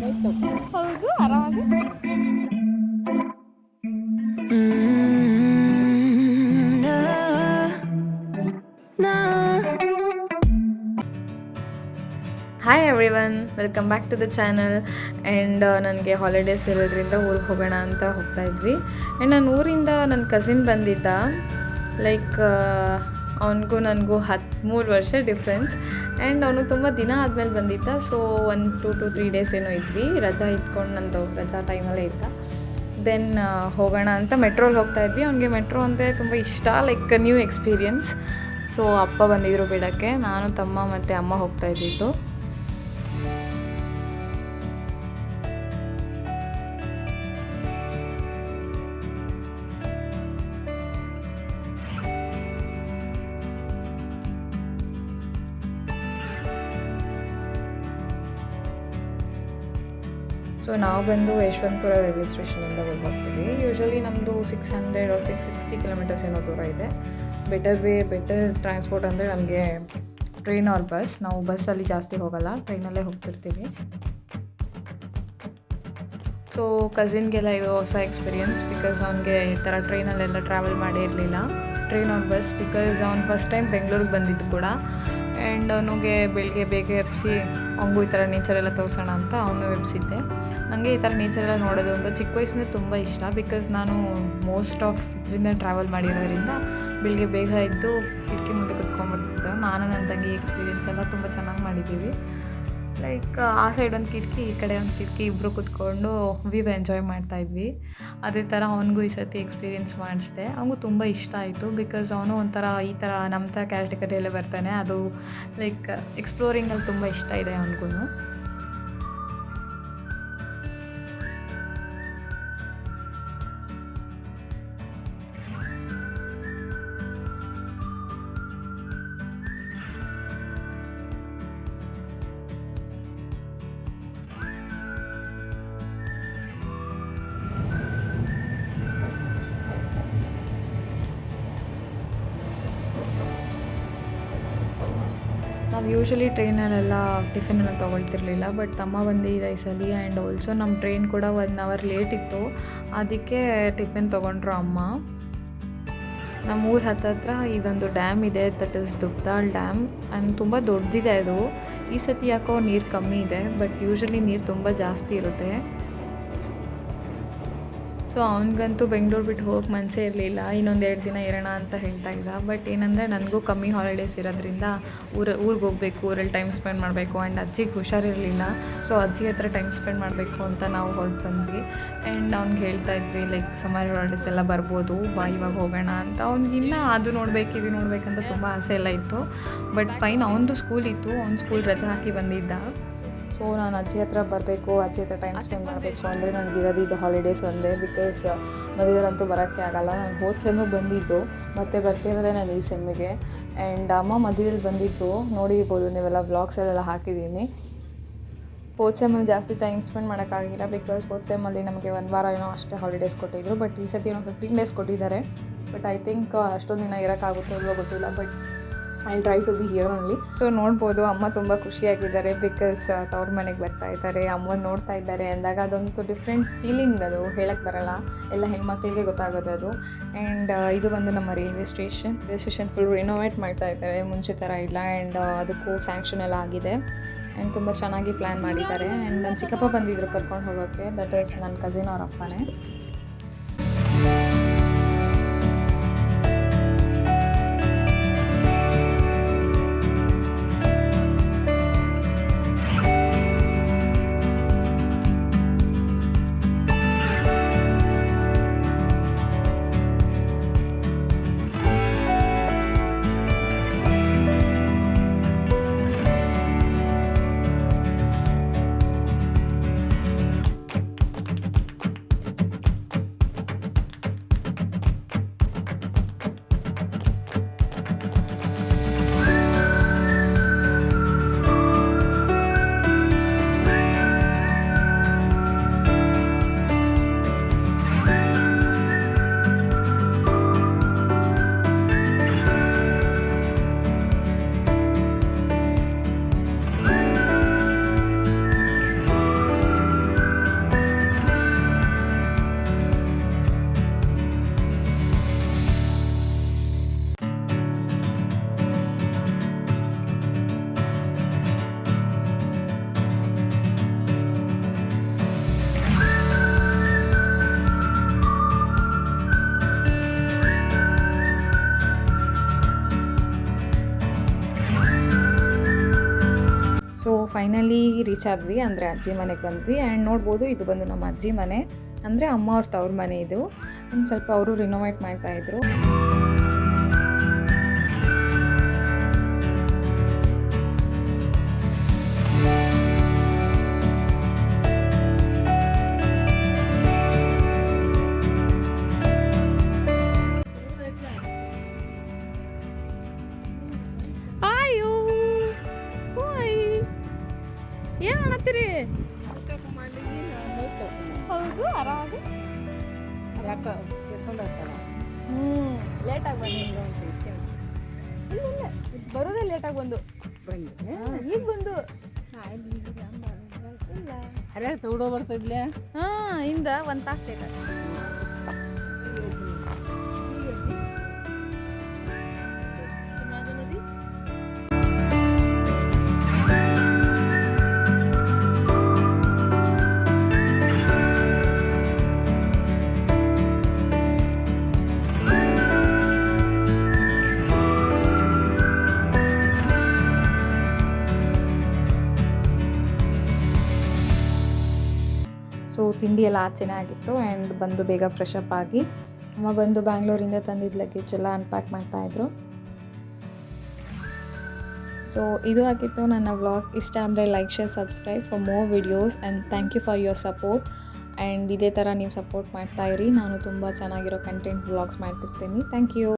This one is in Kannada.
ಹೌದು ಆರಾಮಾಗಿ hi everyone, welcome back to the channel. And ನನಗೆ ಹಾಲಿಡೇಸ್ ಇರೋದ್ರಿಂದ ಊರಿಗೆ ಹೋಗೋಣ ಅಂತ ಹೋಗ್ತಾ ಇದ್ವಿ. ಆ್ಯಂಡ್ ನನ್ನ ಊರಿಂದ ನನ್ನ ಕಸಿನ್ ಬಂದಿದ್ದ. ಲೈಕ್ ಅವನಿಗೂ ನನಗೂ 13 ವರ್ಷ ಡಿಫ್ರೆನ್ಸ್. ಆ್ಯಂಡ್ ಅವನು ತುಂಬ ದಿನ ಆದಮೇಲೆ ಬಂದಿದ್ದ. ಸೊ 2 to 3 ಡೇಸ್ ಏನೋ ಇದ್ವಿ, ರಜಾ ಇಟ್ಕೊಂಡು ನಂದು ರಜಾ ಟೈಮಲ್ಲೇ ಇದ್ದ. ದೆನ್ ಹೋಗೋಣ ಅಂತ ಮೆಟ್ರೋಲ್ಲಿ ಹೋಗ್ತಾ ಇದ್ವಿ. ಅವನಿಗೆ ಮೆಟ್ರೋ ಅಂದರೆ ತುಂಬ ಇಷ್ಟ, ಲೈಕ್ ನ್ಯೂ ಎಕ್ಸ್ಪೀರಿಯನ್ಸ್. ಸೊ ಅಪ್ಪ ಬಂದಿದ್ದರು ಬಿಡೋಕ್ಕೆ, ನಾನು ತಮ್ಮ ಮತ್ತು ಅಮ್ಮ ಹೋಗ್ತಾ ಇದ್ದಿದ್ದು. ಸೊ ನಾವು ಬಂದು ಯಶವಂತಪುರ ರೈಲ್ವೆ ಸ್ಟೇಷನಿಂದ ಹೋಗ್ತೀವಿ. ಯೂಶ್ವಲಿ ನಮ್ಮದು 600 or 660 ಕಿಲೋಮೀಟರ್ಸ್ ಏನೋ ದೂರ ಇದೆ. ಬೆಟರ್ ಟ್ರಾನ್ಸ್ಪೋರ್ಟ್ ಅಂದರೆ ನಮಗೆ ಟ್ರೈನ್ ಆರ್ ಬಸ್. ನಾವು ಬಸ್ಸಲ್ಲಿ ಜಾಸ್ತಿ ಹೋಗಲ್ಲ, ಟ್ರೈನಲ್ಲೇ ಹೋಗ್ತಿರ್ತೀವಿ. ಸೊ ಕಸಿನ್ಗೆಲ್ಲ ಇದು ಹೊಸ ಎಕ್ಸ್ಪೀರಿಯನ್ಸ್, ಬಿಕಾಸ್ ಅವನಿಗೆ ಈ ಥರ ಟ್ರೈನಲ್ಲೆಲ್ಲ ಟ್ರಾವೆಲ್ ಮಾಡೇ ಇರಲಿಲ್ಲ, ಟ್ರೈನ್ ಆರ್ ಬಸ್. ಬಿಕಾಸ್ ಅವ್ನು ಫಸ್ಟ್ ಟೈಮ್ ಬೆಂಗಳೂರಿಗೆ ಬಂದಿದ್ದು ಕೂಡ. ಆ್ಯಂಡ್ ಅವನಿಗೆ ಬೆಳಿಗ್ಗೆ ಬೇಗ ಎಬ್ಬಿಸಿ ಅವನಿಗೂ ಈ ಥರ ನೇಚರೆಲ್ಲ ತೋರಿಸೋಣ ಅಂತ ಅವನು ಎಬ್ಬಿಸಿದ್ದೆ. ನನಗೆ ಈ ಥರ ನೇಚರೆಲ್ಲ ನೋಡೋದು ಅಂತ ಚಿಕ್ಕ ವಯಸ್ಸಿಂದ ತುಂಬ ಇಷ್ಟ. ಬಿಕಾಸ್ ನಾನು ಮೋಸ್ಟ್ ಆಫ್ ಇದರಿಂದ ಟ್ರಾವೆಲ್ ಮಾಡಿರೋದ್ರಿಂದ ಬೆಳಿಗ್ಗೆ ಬೇಗ ಇದ್ದು ಕಿಟಕಿ ಮುಂದೆ ಕುತ್ಕೊಂಡ್ಬಿಡ್ತಿದ್ದೆ. ನಾನು ನನ್ನ ತಂಗಿ ಎಕ್ಸ್ಪೀರಿಯೆನ್ಸ್ ಎಲ್ಲ ತುಂಬ ಚೆನ್ನಾಗಿ ಮಾಡಿದ್ದೀವಿ. ಲೈಕ್ ಆ ಸೈಡ್ ಒಂದು ಕಿಟಕಿ, ಈ ಕಡೆ ಒಂದು ಕಿಟಕಿ, ಇಬ್ಬರು ಕುತ್ಕೊಂಡು ವ್ಯೂ ಎಂಜಾಯ್ ಮಾಡ್ತಾಯಿದ್ವಿ. ಅದೇ ಥರ ಅವನಿಗೂ ಈ ಸರ್ತಿ ಎಕ್ಸ್ಪೀರಿಯೆನ್ಸ್ ಮಾಡಿಸಿದೆ. ಅವನಿಗೂ ತುಂಬ ಇಷ್ಟ ಆಯಿತು. ಬಿಕಾಸ್ ಅವನು ಒಂಥರ ಈ ಥರ ನಮ್ಮ ಥರ ಕ್ಯಾಟಗರಿಯಲ್ಲೇ ಬರ್ತಾನೆ. ಅದು ಲೈಕ್ ಎಕ್ಸ್ಪ್ಲೋರಿಂಗಲ್ಲಿ ತುಂಬ ಇಷ್ಟ ಇದೆ ಅವನಿಗೂ. ನಾವು ಯೂಶ್ವಲಿ ಟ್ರೈನಲ್ಲೆಲ್ಲ ಟಿಫಿನನ್ನು ತೊಗೊಳ್ತಿರ್ಲಿಲ್ಲ, ಬಟ್ ತಮ್ಮ ಬಂದಿದ್ದ ಈ ಸಲ. ಆ್ಯಂಡ್ ಆಲ್ಸೋ ನಮ್ಮ ಟ್ರೈನ್ ಕೂಡ 1 hour ಲೇಟ್ ಇತ್ತು, ಅದಕ್ಕೆ ಟಿಫಿನ್ ತೊಗೊಂಡ್ರು ಅಮ್ಮ. ನಮ್ಮ ಊರ ಹತ್ತತ್ರ ಇದೊಂದು ಡ್ಯಾಮ್ ಇದೆ, ದಟ್ ಇಸ್ ದುಗ್ದಾಳ್ ಡ್ಯಾಮ್. ಆ್ಯಂಡ್ ತುಂಬ ದೊಡ್ಡದಿದೆ ಅದು. ಈ ಸತಿ ಯಾಕೋ ನೀರು ಕಮ್ಮಿ ಇದೆ, ಬಟ್ ಯೂಶ್ವಲಿ ನೀರು ತುಂಬ ಜಾಸ್ತಿ ಇರುತ್ತೆ. ಸೊ ಅವನಿಗಂತೂ ಬೆಂಗಳೂರು ಬಿಟ್ಟು ಹೋಗಕ್ಕೆ ಮನಸ್ಸೇ ಇರಲಿಲ್ಲ. ಇನ್ನೊಂದು 2 ದಿನ ಇರೋಣ ಅಂತ ಹೇಳ್ತಾ ಇದ್ದ. ಬಟ್ ಏನಂದರೆ ನನಗೂ ಕಮ್ಮಿ ಹಾಲಿಡೇಸ್ ಇರೋದ್ರಿಂದ ಊರಿಗೆ ಹೋಗಬೇಕು, ಊರಲ್ಲಿ ಟೈಮ್ ಸ್ಪೆಂಡ್ ಮಾಡಬೇಕು. ಆ್ಯಂಡ್ ಅಜ್ಜಿಗೆ ಹುಷಾರಿರಲಿಲ್ಲ, ಸೊ ಅಜ್ಜಿ ಹತ್ರ ಟೈಮ್ ಸ್ಪೆಂಡ್ ಮಾಡಬೇಕು ಅಂತ ನಾವು ಹೊರಟು ಬಂದ್ವಿ. ಆ್ಯಂಡ್ ಅವ್ನಿಗೆ ಹೇಳ್ತಾ ಇದ್ವಿ ಲೈಕ್ ಸಮ್ಮರ್ ಹಾಲಿಡೇಸ್ ಎಲ್ಲ ಬರ್ಬೋದು, ಬಾ ಇವಾಗ ಹೋಗೋಣ ಅಂತ. ಅವ್ನಿಗಿನ್ನ ಅದು ನೋಡಬೇಕು ಇದು ನೋಡಬೇಕಂತ ತುಂಬ ಆಸೆ ಎಲ್ಲ ಇತ್ತು. ಬಟ್ ಫೈನ್, ಅವನದು ಸ್ಕೂಲ್ ಇತ್ತು, ಅವ್ನು ಸ್ಕೂಲ್ ರಜೆ ಹಾಕಿ ಬಂದಿದ್ದ. ಸೊ ನಾನು ಅಜ್ಜಿ ಹತ್ರ ಬರಬೇಕು, ಅಜ್ಜಿ ಹತ್ರ ಟೈಮ್ ಸ್ಪೆಂಡ್ ಮಾಡಬೇಕು ಅಂದರೆ ನನಗಿರೋದು ಈಗ ಹಾಲಿಡೇಸ್ ಒಂದೇ. ಬಿಕಾಸ್ ಮಧ್ಯದಲ್ಲಂತೂ ಬರೋಕ್ಕೆ ಆಗಲ್ಲ. ನಾನು ಹೋದ ಸೆಮ್ಮಿಗೆ ಬಂದಿದ್ದು, ಮತ್ತು ಬರ್ತಿರೋದೇ ನಾನು ಈ ಸೆಮ್ಮಿಗೆ. ಆ್ಯಂಡ್ ಅಮ್ಮ ಮಧ್ಯದಲ್ಲಿ ಬಂದಿದ್ದು ನೋಡಿರ್ಬೋದು ನೀವೆಲ್ಲ ವ್ಲಾಗ್ಸಲ್ಲೆಲ್ಲ ಹಾಕಿದ್ದೀನಿ. ಹೋದ ಸೆಮ್ಮಲ್ಲಿ ಜಾಸ್ತಿ ಟೈಮ್ ಸ್ಪೆಂಡ್ ಮಾಡೋಕ್ಕಾಗಿಲ್ಲ, ಬಿಕಾಸ್ ಹೋದ ಸೆಮ್ಮಲ್ಲಿ ನಮಗೆ 1 ವಾರ ಏನೋ ಅಷ್ಟೇ ಹಾಲಿಡೇಸ್ ಕೊಟ್ಟಿದ್ದರು. ಬಟ್ ಈ ಸತಿ ಏನೋ 15 days ಕೊಟ್ಟಿದ್ದಾರೆ. ಬಟ್ ಐ ಥಿಂಕ್ ಅಷ್ಟೊಂದು ದಿನ ಇರೋಕ್ಕಾಗುತ್ತೋ ಇಲ್ವೋ ಗೊತ್ತಿಲ್ಲ, but I try to be here only. So ನೋಡ್ಬೋದು ಅಮ್ಮ ತುಂಬ ಖುಷಿಯಾಗಿದ್ದಾರೆ, ಬಿಕಾಸ್ ತವ್ರ ಮನೆಗೆ ಬರ್ತಾ ಇದ್ದಾರೆ, ಅಮ್ಮನ ನೋಡ್ತಾ ಇದ್ದಾರೆ ಅಂದಾಗ ಅದೊಂದು ಡಿಫ್ರೆಂಟ್ ಫೀಲಿಂಗ್, ಅದು ಹೇಳಕ್ಕೆ ಬರೋಲ್ಲ. ಎಲ್ಲ ಹೆಣ್ಮಕ್ಳಿಗೆ ಗೊತ್ತಾಗೋದು ಅದು. ಆ್ಯಂಡ್ ಇದು ಬಂದು ನಮ್ಮ ರೈಲ್ವೆ ಸ್ಟೇಷನ್ ಫುಲ್ ರಿನೋವೇಟ್ ಮಾಡ್ತಾ ಇದ್ದಾರೆ, ಮುಂಚೆ ಥರ ಇಲ್ಲ. ಆ್ಯಂಡ್ ಅದಕ್ಕೂ ಸ್ಯಾಂಕ್ಷನ್ ಎಲ್ಲ ಆಗಿದೆ. ಆ್ಯಂಡ್ ತುಂಬ ಚೆನ್ನಾಗಿ ಪ್ಲ್ಯಾನ್ ಮಾಡಿದ್ದಾರೆ. ಆ್ಯಂಡ್ ನನ್ನ ಚಿಕ್ಕಪ್ಪ ಬಂದಿದ್ದರು ಕರ್ಕೊಂಡು ಹೋಗೋಕ್ಕೆ, ದಟ್ ಈಸ್ ನನ್ನ ಕಸಿನ್ ಅವ್ರ ಅಪ್ಪನೇ. ಫೈನಲಿ ರೀಚ್ ಆದ್ವಿ, ಅಂದರೆ ಅಜ್ಜಿ ಮನೆಗೆ ಬಂದ್ವಿ. ಆ್ಯಂಡ್ ನೋಡ್ಬೋದು ಇದು ಬಂದು ನಮ್ಮ ಅಜ್ಜಿ ಮನೆ, ಅಂದರೆ ಅಮ್ಮ ಅವ್ರ ತವ್ರ ಮನೆ ಇದು. ಆ್ಯಂಡ್ ಸ್ವಲ್ಪ ಅವರು ರಿನೋವೇಟ್ ಮಾಡ್ತಾಯಿದ್ರು. ಏನು ಮಾಡತ್ತೀರಿ? ಹೌದು, ಆರಾಮಾಗಿ ಲೇಟಾಗಿ ಬನ್ನಿ. ಇಲ್ಲ ಬರೋದೇ ಲೇಟಾಗಿ ಬಂದು ಈಗ ಬಂದು ಹರಿಯಾಗಿ ತಗೊಂಡೋ ಬರ್ತಿದ್ಲೆ. ಹಾಂ, ಇಂದ ಒಂದು ತಾಸು ಲೇಟಾಗಿ. ಸೊ ತಿಂಡಿ ಎಲ್ಲ ಆಚೆನೇ ಆಗಿತ್ತು. ಆ್ಯಂಡ್ ಬಂದು ಬೇಗ ಫ್ರೆಶ್ ಅಪ್ ಆಗಿ ಅಮ್ಮ ಬಂದು ಬ್ಯಾಂಗ್ಳೂರಿಂದ ತಂದಿದ್ದ ಲಗೇಜ್ ಎಲ್ಲ ಅನ್ಪ್ಯಾಕ್ ಮಾಡ್ತಾಯಿದ್ರು. ಸೊ ಇದು ಆಗಿತ್ತು ನನ್ನ ವ್ಲಾಗ್. ಇಷ್ಟ ಅಂದರೆ like, share, subscribe for more videos. And thank you for your support. And ಇದೇ ಥರ ನೀವು ಸಪೋರ್ಟ್ ಮಾಡ್ತಾಯಿರಿ. ನಾನು ತುಂಬ ಚೆನ್ನಾಗಿರೋ ಕಂಟೆಂಟ್ ವ್ಲಾಗ್ಸ್ ಮಾಡ್ತಿರ್ತೀನಿ. Thank you.